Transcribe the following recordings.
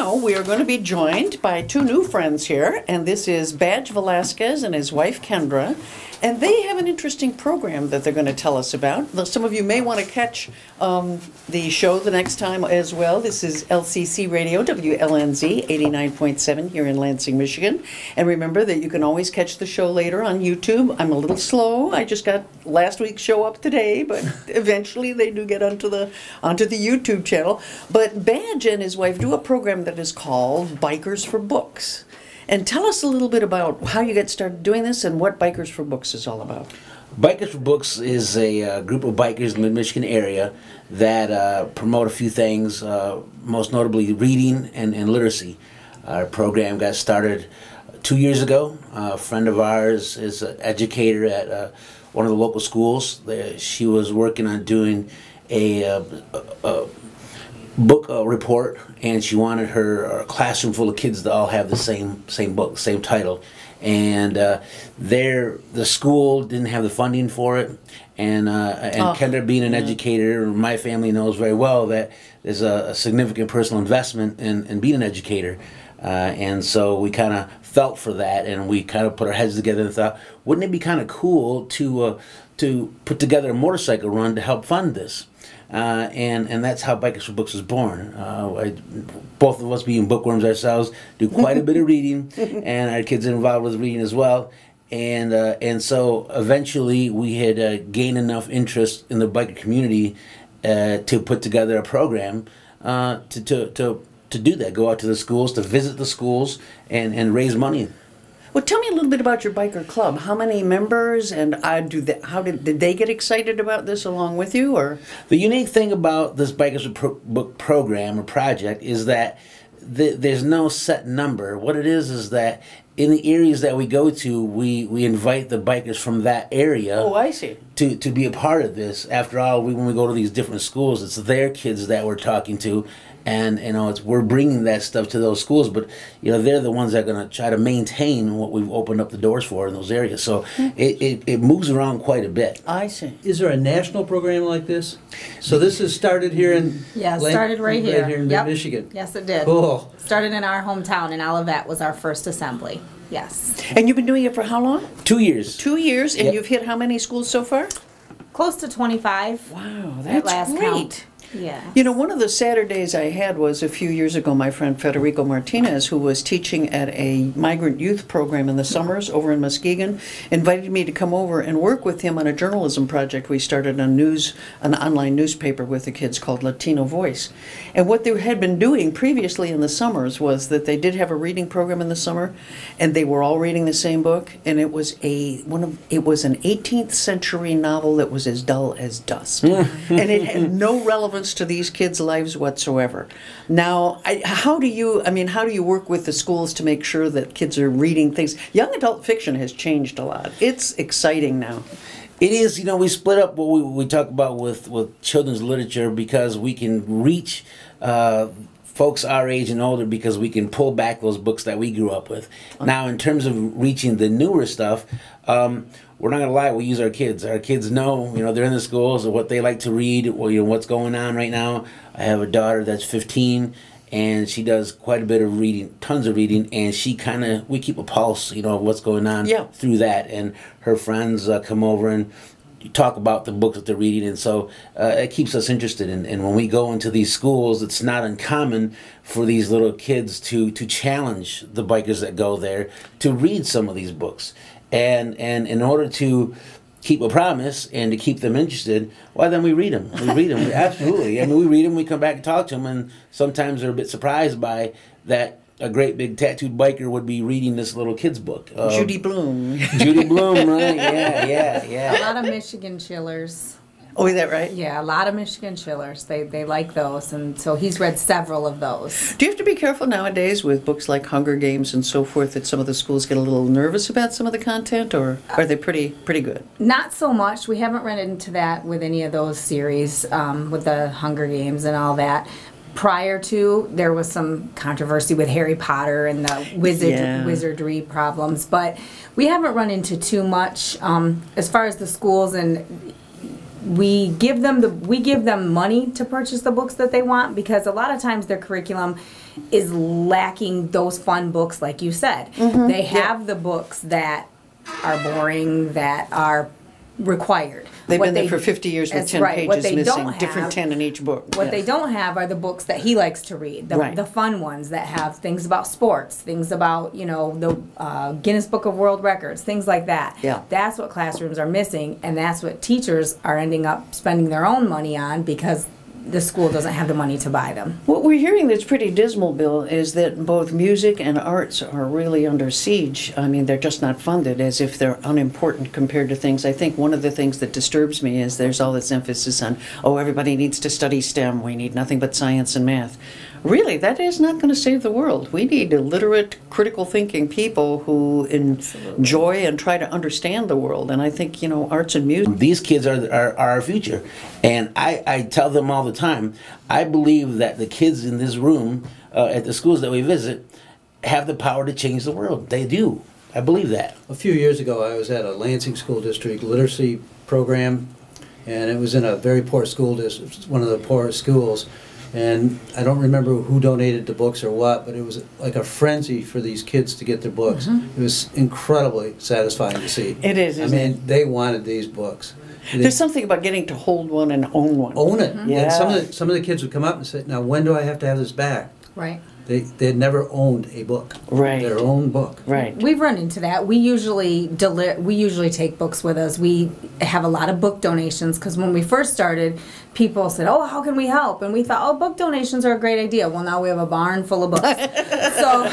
now we are going to be joined by two new friends here, and this is Carlitos Velasquez and his wife Kendra, and they have an interesting program that they're going to tell us about. Some of you may want to catch the show the next time as well. This is LCC Radio, WLNZ 89.7 here in Lansing, Michigan. And remember that you can always catch the show later on YouTube. I'm a little slow. I just got last week's show up today, but eventually they do get onto the YouTube channel. But Badge and his wife do a program that is called Bikers for Books. And tell us a little bit about how you got started doing this and what Bikers for Books is all about. Bikers for Books is a group of bikers in the Michigan area that promote a few things, most notably reading and literacy. Our program got started 2 years ago. A friend of ours is an educator at one of the local schools. She was working on doing a book report, and she wanted her classroom full of kids to all have the same book, same title. And the school didn't have the funding for it, and Kendra, being an educator, my family knows very well that there's a significant personal investment in being an educator, and so we kind of felt for that, and we kind of put our heads together and thought, wouldn't it be kind of cool to put together a motorcycle run to help fund this? And that's how Bikers for Books was born. Both of us, being bookworms ourselves, do quite a bit of reading, and our kids are involved with reading as well. And so eventually we had gained enough interest in the biker community to put together a program to do that. Go out to the schools, to visit the schools, and raise money. Well, tell me a little bit about your biker club. How many members, and did they get excited about this along with you, or? The unique thing about this Bikers Book program or project is that there's no set number. What it is that in the areas that we go to, we invite the bikers from that area. Oh, I see. To be a part of this. After all, when we go to these different schools, it's their kids that we're talking to. And we're bringing that stuff to those schools, but they're the ones that are going to try to maintain what we've opened up the doors for in those areas. So it moves around quite a bit. I see. Is there a national program like this? So this is started here in started right here in Michigan. Yes, it did. Cool. Started in our hometown in Olivet was our first assembly. Yes. And you've been doing it for how long? 2 years. 2 years, and Yep. you've hit how many schools so far? Close to 25. Wow, at that's last great. count. Yeah. One of the Saturdays I had was a few years ago. My friend Federico Martinez, who was teaching at a migrant youth program in the summers over in Muskegon, invited me to come over and work with him on a journalism project. We started an online newspaper with the kids called Latino Voice. And what they had been doing previously in the summers was that they did have a reading program in the summer, and they were all reading the same book, and it was an 18th century novel that was as dull as dust. And it had no relevance to these kids' lives whatsoever. Now, how do you work with the schools to make sure that kids are reading things? Young adult fiction has changed a lot. It's exciting now. It is. We split up what we talk about with children's literature because we can reach folks our age and older because we can pull back those books that we grew up with. Now, in terms of reaching the newer stuff, we're not going to lie, we use our kids. Our kids know, they're in the schools and what they like to read, what's going on right now. I have a daughter that's 15, and she does quite a bit of reading, tons of reading, and we keep a pulse, of what's going on through that. And her friends come over and talk about the books that they're reading, and so it keeps us interested. And when we go into these schools, it's not uncommon for these little kids to challenge the bikers that go there to read some of these books. And in order to keep a promise and to keep them interested, then we read them. We read them, absolutely. We read them, we come back and talk to them, and sometimes they're a bit surprised by that a great big tattooed biker would be reading this little kid's book. Judy Blume. Judy Blume, right? Yeah. A lot of Michigan chillers. Oh, is that right? Yeah, a lot of Michigan chillers. They like those, and so he's read several of those. Do you have to be careful nowadays with books like Hunger Games and so forth that some of the schools get a little nervous about some of the content, or are they pretty good? Not so much. We haven't run into that with any of those series, with the Hunger Games and all that. Prior to, there was some controversy with Harry Potter and the wizardry problems, but we haven't run into too much as far as the schools, and we give them money to purchase the books that they want, because a lot of times their curriculum is lacking those fun books, like you said. They have the books that are boring, that are required. They've been there for 50 years with 10 pages missing, different have, 10 in each book. What they don't have are the books that he likes to read, the fun ones that have things about sports, things about, you know, the Guinness Book of World Records, things like that. Yeah. That's what classrooms are missing, and that's what teachers are ending up spending their own money on because the school doesn't have the money to buy them. What we're hearing that's pretty dismal, Bill, is that both music and arts are really under siege. I mean, they're just not funded, as if they're unimportant compared to things. I think one of the things that disturbs me is there's all this emphasis on, oh, everybody needs to study STEM. We need nothing but science and math. Really, that is not going to save the world. We need illiterate, critical thinking people who enjoy and try to understand the world. And I think, you know, arts and music. These kids are our future. And I tell them all the time, I believe that the kids in this room at the schools that we visit have the power to change the world. They do. I believe that. A few years ago, I was at a Lansing School District literacy program, and it was in a very poor school district, one of the poorest schools. And I don't remember who donated the books or what, but it was like a frenzy for these kids to get their books. It was incredibly satisfying to see. It is, I isn't mean, it? they wanted these books. There's something about getting to hold one and own one. Own it. Yeah. And some of the kids would come up and say, now when do I have to have this back? Right. They had never owned a book. Right. Their own book. Right. We've run into that. We usually take books with us. We have a lot of book donations because when we first started, people said, "Oh, how can we help?" And we thought, "Oh, book donations are a great idea." Well, now we have a barn full of books. So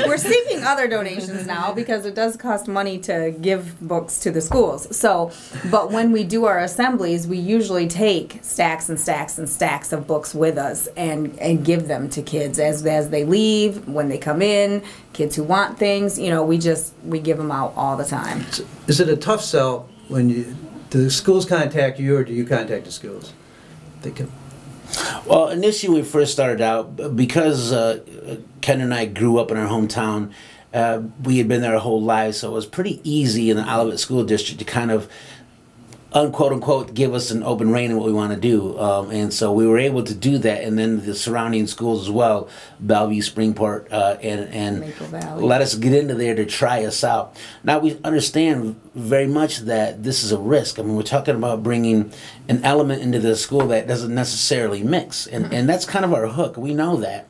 we're seeking other donations now because it does cost money to give books to the schools. So, but when we do our assemblies, we usually take stacks and stacks and stacks of books with us and give them to kids as they leave, when they come in, kids who want things. You know, we give them out all the time. Is it a tough sell when do the schools contact you, or do you contact the schools? They can. Well, initially when we first started out, because Ken and I grew up in our hometown, we had been there our whole lives, so it was pretty easy in the Olivet School District to kind of unquote unquote give us an open rein in what we want to do, and so we were able to do that. And then the surrounding schools as well, Bellevue, Springport, and Maple Valley, let us get into there to try us out. Now we understand very much that this is a risk. I mean, we're talking about bringing an element into the school that doesn't necessarily mix, and that's kind of our hook. We know that.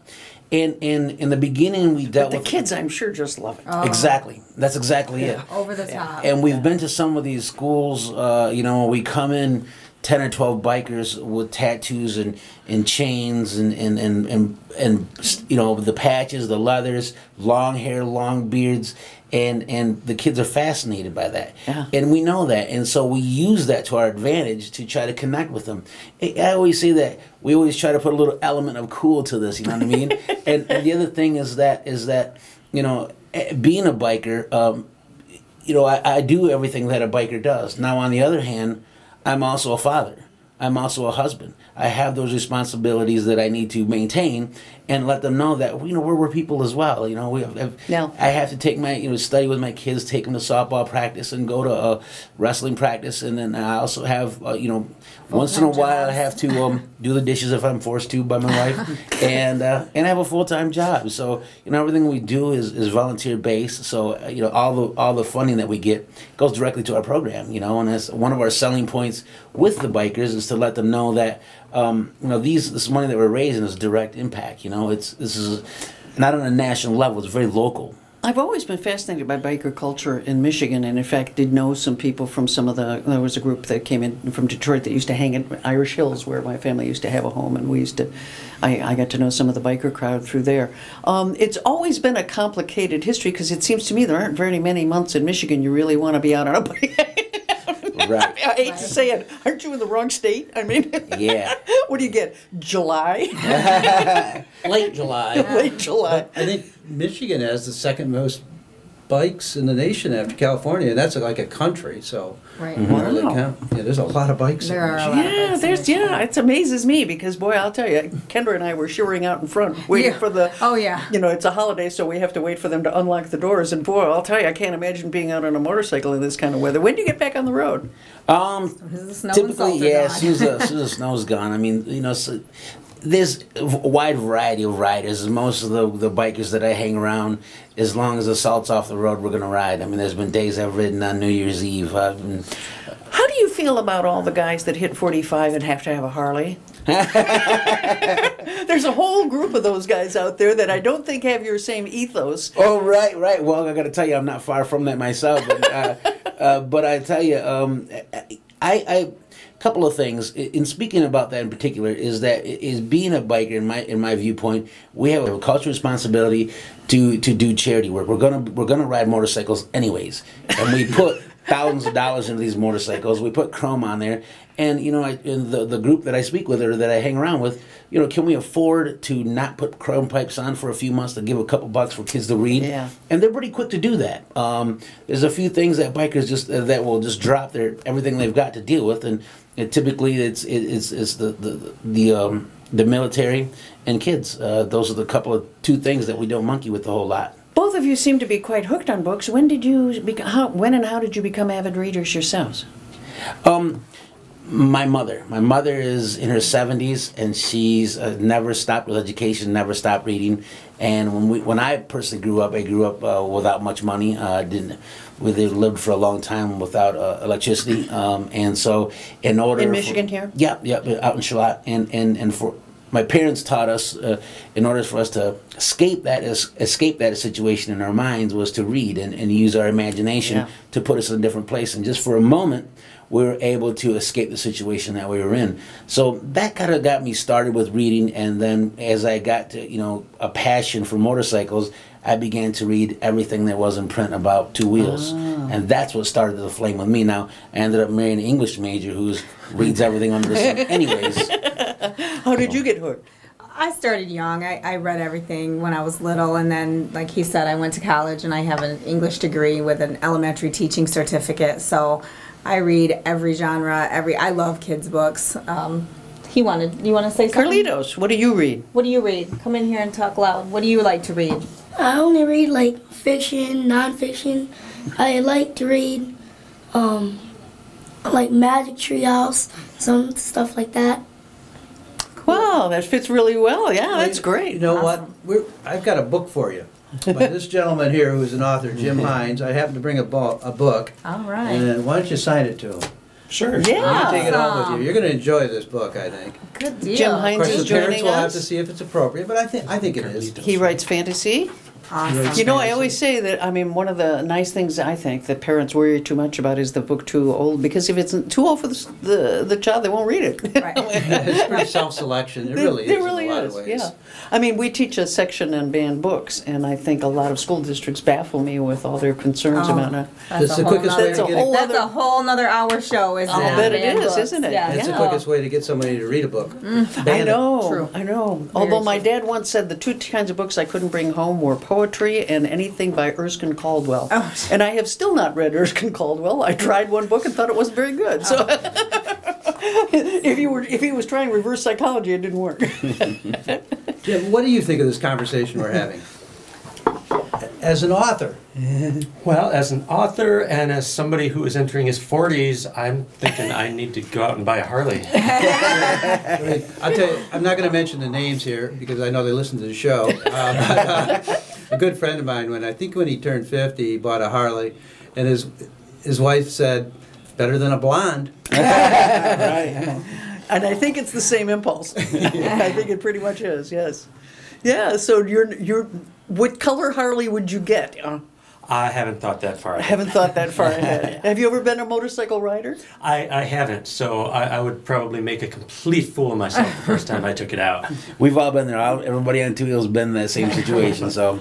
And in the beginning, we dealt with the kids, I'm sure, just love it. Oh. Exactly. That's exactly it. Over the top. And we've been to some of these schools, you know, we come in 10 or 12 bikers with tattoos and chains and you know, the patches, the leathers, long hair, long beards, and the kids are fascinated by that. Yeah. And we know that, and so we use that to our advantage to try to connect with them. I always say that we always try to put a little element of cool to this, you know what I mean? and the other thing is that you know, being a biker, you know, I do everything that a biker does. Now, on the other hand, I'm also a father. I'm also a husband. I have those responsibilities that I need to maintain and let them know that, you know, we're people as well. You know, I have to take my, you know, study with my kids, take them to softball practice and go to wrestling practice. And then I also have, you know, once in a while I have to do the dishes if I'm forced to by my wife. and I have a full-time job. So, you know, everything we do is volunteer based. So, you know, all the funding that we get goes directly to our program, you know, and that's one of our selling points with the bikers is to let them know that, you know, this money that we're raising is direct impact. You know, this is not on a national level; it's very local. I've always been fascinated by biker culture in Michigan, and in fact did know some people from there was a group that came in from Detroit that used to hang at Irish Hills, where my family used to have a home, and I got to know some of the biker crowd through there. It's always been a complicated history because it seems to me there aren't very many months in Michigan you really want to be out on a bike. Right. I hate to say it. Aren't you in the wrong state? I mean, yeah. What do you get? July? Late July. Late July. I think Michigan has the second most bikes in the nation after California, and that's like a country, so Right. Wow. Yeah, there's a lot of bikes. There are a lot of bikes. It amazes me because, boy, I'll tell you, Kendra and I were shoering out in front, waiting for the, Oh, yeah. you know, it's a holiday, so we have to wait for them to unlock the doors, and boy, I'll tell you, I can't imagine being out on a motorcycle in this kind of weather. When do you get back on the road? Is the snow and Typically, salt are yeah, gone. as soon as the snow's gone. I mean, you know, so there's a wide variety of riders. Most of the bikers that I hang around, as long as the salt's off the road, we're going to ride. I mean, there's been days I've ridden on New Year's Eve. How do you feel about all the guys that hit 45 and have to have a Harley? There's a whole group of those guys out there that I don't think have your same ethos. Oh, right. Well, I got to tell you, I'm not far from that myself. But I tell you, I couple of things in speaking about that in particular is being a biker in my viewpoint, we have a cultural responsibility to do charity work. We're gonna ride motorcycles anyways, and we put thousands of dollars into these motorcycles. We put chrome on there, and in the group that I speak with or that I hang around with, can we afford to not put chrome pipes on for a few months to give a couple bucks for kids to read? Yeah. And they're pretty quick to do that. There's a few things that bikers that will just drop everything they've got to deal with, and typically it's the military and kids. Those are the two things that we don't monkey with a whole lot. Both of you seem to be quite hooked on books. When and how did you become avid readers yourselves? My mother is in her 70s, and she's never stopped with education, never stopped reading. And when I personally grew up, I grew up without much money. We lived for a long time without electricity, and so in Michigan here. Yeah, out in Charlotte, and for my parents taught us in order for us to escape that situation in our minds was to read and use our imagination to put us in a different place, and just for a moment we were able to escape the situation that we were in. So that kind of got me started with reading, and then as I got to a passion for motorcycles, I began to read everything that was in print about two wheels. And that's what started the flame with me. Now, I ended up marrying an English major who reads everything under the sun anyways. How did you get hooked? I started young. I read everything when I was little, and then, like he said, I went to college, and I have an English degree with an elementary teaching certificate, so I read every genre, I love kids' books. You want to say something? Carlitos, what do you read? What do you read? Come in here and talk loud. What do you like to read? I only read like fiction, nonfiction. I like to read like Magic Treehouse, some stuff like that. Wow, that fits really well. Yeah, that's great. You know what? I've got a book for you. By this gentleman here, who's an author, Jim Hines. I happen to bring a book. All right. And why don't you sign it to him? Sure. Yeah. You take it home with you. You're going to enjoy this book, I think. Good deal. Jim Hines is joining us. Of course, the parents will have to see if it's appropriate, but I think it is. He writes fantasy. Awesome. I always say that, one of the nice things I think that parents worry too much about is the book too old, because if it's too old for the child, they won't read it. Right. It's pretty self-selection. It really is in a lot of ways. Yeah. We teach a section on banned books, and I think a lot of school districts baffle me with all their concerns about it. That's the quickest way to get it. That's a whole other hour show, isn't it? I'll bet it is, isn't it? Yeah. It's the quickest way to get somebody to read a book. I know. True. I know. Although my dad once said the two kinds of books I couldn't bring home were poetry and anything by Erskine Caldwell. Oh. And I have still not read Erskine Caldwell. I tried one book and thought it wasn't very good. So if he was trying reverse psychology, it didn't work. Jim, what do you think of this conversation we're having? As an author. Well, as an author and as somebody who is entering his 40s, I'm thinking I need to go out and buy a Harley. I'll tell you, I'm not going to mention the names here because I know they listen to the show. A good friend of mine, when he turned 50, he bought a Harley, and his wife said, "Better than a blonde." Right. And I think it's the same impulse. I think it pretty much is. Yes. Yeah. So what color Harley would you get? I haven't thought that far ahead. Haven't thought that far ahead. Have you ever been a motorcycle rider? I haven't, so I would probably make a complete fool of myself the first time I took it out. We've all been there. Everybody on two wheels been in that same situation, so...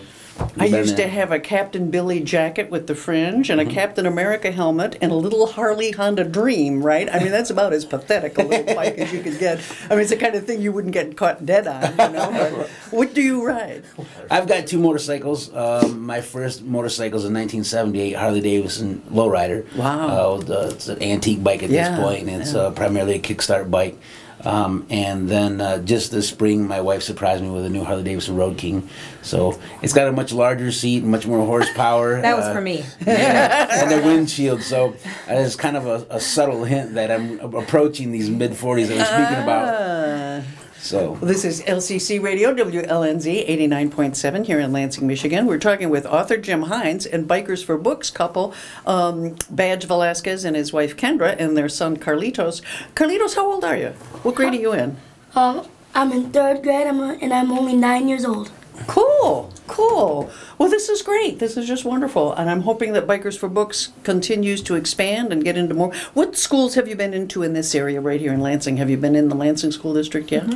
I used to have a Captain Billy jacket with the fringe and a Captain America helmet and a little Harley Honda Dream, right? That's about as pathetic a little bike as you could get. It's the kind of thing you wouldn't get caught dead on, But what do you ride? I've got two motorcycles. My first motorcycle is a 1978 Harley Davidson lowrider. Wow. It's an antique bike at this point, and it's primarily a kickstart bike. And then just this spring, my wife surprised me with a new Harley Davidson Road King. So it's got a much larger seat, much more horsepower. That was for me. And a windshield. So it's kind of a subtle hint that I'm approaching these mid-40s that we're speaking about. So This is LCC Radio, WLNZ 89.7 here in Lansing, Michigan. We're talking with author Jim Hines and Bikers for Books couple, Badge Velasquez and his wife Kendra, and their son Carlitos. Carlitos, how old are you? What grade are you in? I'm in third grade, and I'm only 9 years old. Cool, cool. Well, this is great. This is just wonderful. And I'm hoping that Bikers for Books continues to expand and get into more. What schools have you been into in this area right here in Lansing? Have you been in the Lansing School District yet?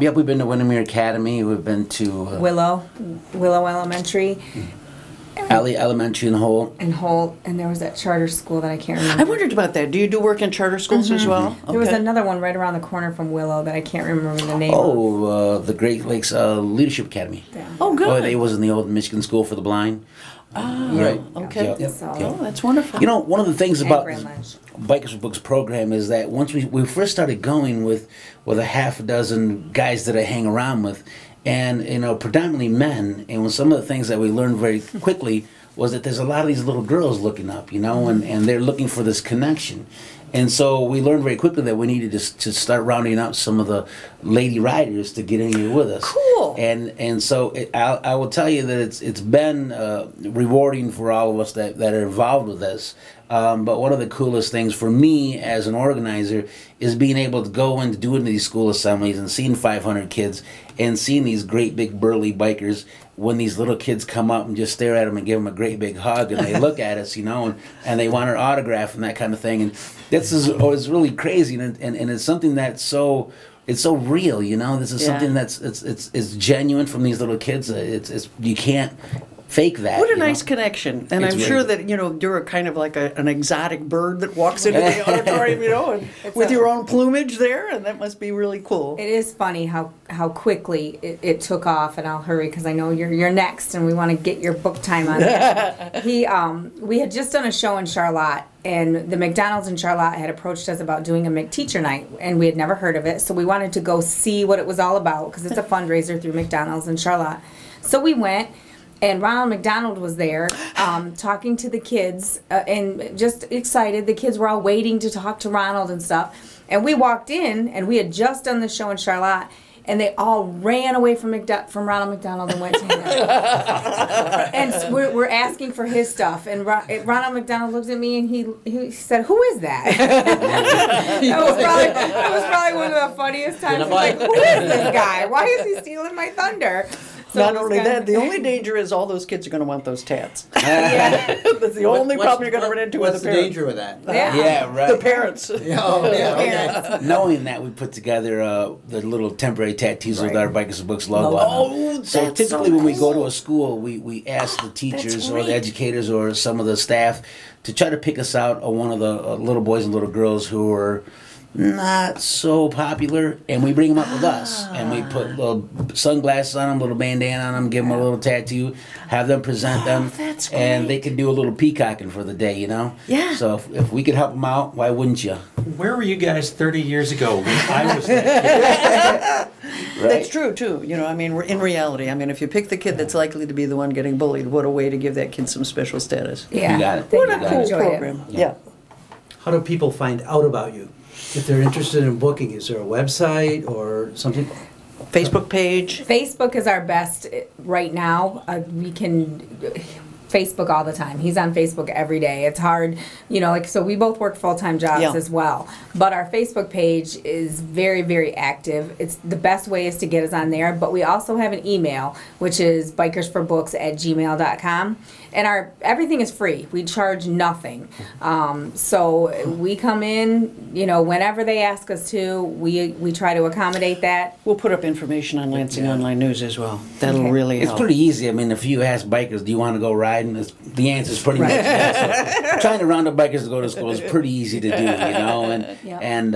yep, we've been to Windermere Academy. We've been to Willow Elementary, Alley Elementary in Holt. and there was that charter school that I can't remember. I wondered about that. Do you do work in charter schools as well? There was Okay. another one right around the corner from Willow that I can't remember the name. The Great Lakes Leadership Academy. Yeah. Oh, good. It was in the old Michigan School for the Blind. Ah, Right. okay. Yep. So, Oh, that's wonderful. You know, one of the things and about Grand Ledge. Bikers for Books program is that once we first started going with a half a dozen guys that I hang around with, and predominantly men, and some of the things that we learned very quickly was that there's a lot of these little girls looking up, and they're looking for this connection. And so we learned very quickly that we needed to start rounding out some of the lady riders to get in here with us. Cool. And so I will tell you that it's been rewarding for all of us that are involved with this. But one of the coolest things for me as an organizer is being able to go and do into these school assemblies and seeing 500 kids and seeing these great big burly bikers when these little kids come up and just stare at them and give them a great big hug and they look at us, and they want our autograph and that kind of thing. And this is always really crazy, and it's something that's it's so real, This is something that's it's genuine from these little kids. It's you can't fake that. What a nice connection. And It's I'm really sure good. that, you're a kind of like an exotic bird that walks into the auditorium, and It's with a- your own plumage there, and that must be really cool. It is funny how quickly it took off, and I'll hurry because I know you're next, and we want to get your book time on there. We had just done a show in Charlotte, and the McDonald's in Charlotte had approached us about doing a McTeacher Night, and we had never heard of it, so we wanted to go see what it was all about because it's a fundraiser through McDonald's in Charlotte. So we went. And Ronald McDonald was there talking to the kids and just excited. The kids were all waiting to talk to Ronald and stuff. And we walked in, and we had just done the show in Charlotte, and they all ran away from Ronald McDonald and went to him. And so we're asking for his stuff. And Ronald McDonald looked at me, and he said, "Who is that?" that was probably one of the funniest times. Like, who is this guy? Why is he stealing my thunder? So Not it was only kind that, of- the only danger is all those kids are going to want those tats. Yeah. That's the only problem you're going to run into with What's the the parents. danger with that? Yeah. Yeah, right. The parents. Okay. Knowing that, we put together the little temporary tattoos with our Bikers and Books logo on them. Oh, So that's typically so when we go to cool. a school, we ask the teachers or the great. educators or some of the staff to try to pick us out one of the little boys and little girls who are not so popular, and we bring them up with us, and we put little sunglasses on them, little bandana on them, give them a little tattoo, have them present them, that's and they great. can do a little peacocking for the day, Yeah. So if we could help them out, why wouldn't you? Where were you guys 30 years ago when I was that Right? That's true, too. In reality, if you pick the kid that's likely to be the one getting bullied, what a way to give that kid some special status. Yeah. You got it. They What a got cool enjoyed it. program. Yeah. How do people find out about you? If they're interested in booking, is there a website or something? Facebook page. Facebook is our best right now. We can Facebook all the time. He's on Facebook every day. It's hard, so we both work full-time jobs Yeah. as well. But our Facebook page is very, very active. It's the best way is to get us on there. But we also have an email, which is bikersforbooks@gmail.com. And everything is free. We charge nothing. So we come in, whenever they ask us to, we try to accommodate that. We'll put up information on Lansing Online News as well. That'll Okay. really It's help. pretty easy. If you ask bikers, do you want to go riding? The answer is pretty much yes. So trying to round up bikers to go to school is pretty easy to do, And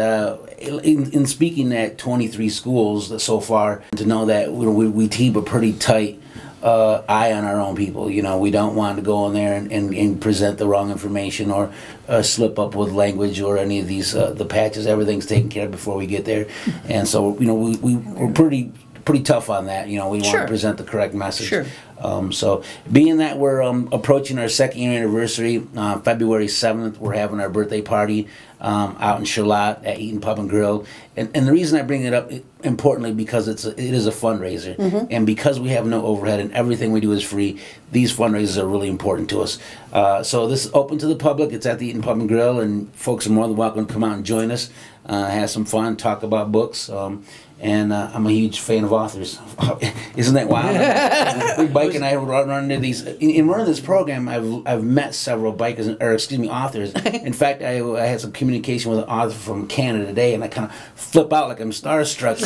in speaking at 23 schools so far, to know that we keep a pretty tight eye on our own people. We don't want to go in there and present the wrong information or slip up with language or any of these the patches. Everything's taken care of before we get there, and so we're pretty tough on that. We want Sure. to present the correct message. Sure. So being that we're approaching our 2nd year anniversary, February 7th, we're having our birthday party out in Charlotte at Eaton Pub and Grill. And the reason I bring it up, importantly, because it is a fundraiser. And because we have no overhead and everything we do is free, these fundraisers are really important to us. So this is open to the public. It's at the Eaton Pub and Grill, and folks are more than welcome to come out and join us, have some fun, talk about books. And I'm a huge fan of authors. Isn't that wild? We bike and I run into these. In running this program, I've met several bikers, or excuse me, authors. In fact, I had some communication with an author from Canada today, and I kind of flip out like I'm starstruck.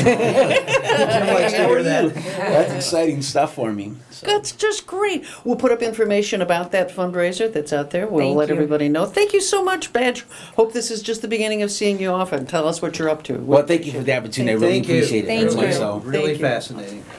That's exciting stuff for me. So. That's just great. We'll put up information about that fundraiser that's out there. We'll let everybody know. Thank you so much, Badge. Hope this is just the beginning of seeing you often. Tell us what you're up to. Well, thank you for the opportunity. I really appreciate it. Thank you. So. Really fascinating.